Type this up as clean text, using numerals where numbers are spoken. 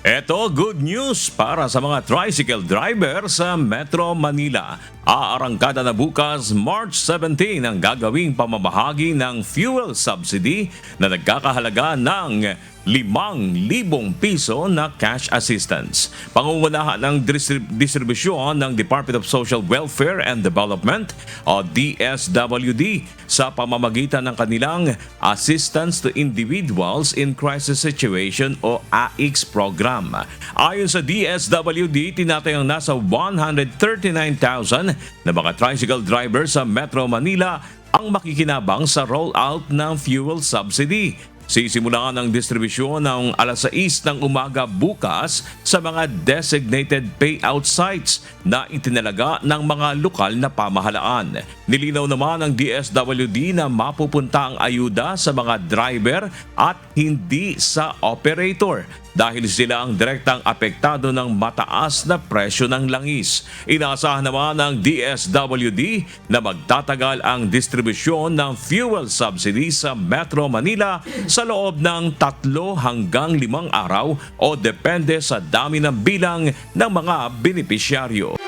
Eto, good news para sa mga tricycle driver sa Metro Manila. Aarangkada na bukas, March 17, ang gagawing pamamahagi ng fuel subsidy na nagkakahalaga ng 5,000 piso na cash assistance. Pangungunahan ng distribusyon ng Department of Social Welfare and Development o DSWD sa pamamagitan ng kanilang Assistance to Individuals in Crisis Situation o AICS program. Ayon sa DSWD, tinatayang nasa 139,000 na mga tricycle drivers sa Metro Manila ang makikinabang sa rollout ng fuel subsidy. Sisimulan ang distribusyon ng alas 6 ng umaga bukas sa mga designated payout sites na itinalaga ng mga lokal na pamahalaan. Nilinaw naman ng DSWD na mapupunta ang ayuda sa mga driver at hindi sa operator dahil sila ang direktang apektado ng mataas na presyo ng langis. Inaasahan naman ng DSWD na magtatagal ang distribusyon ng fuel subsidy sa Metro Manila sa loob ng 3 hanggang 5 araw o depende sa dami ng bilang ng mga benepisyaryo.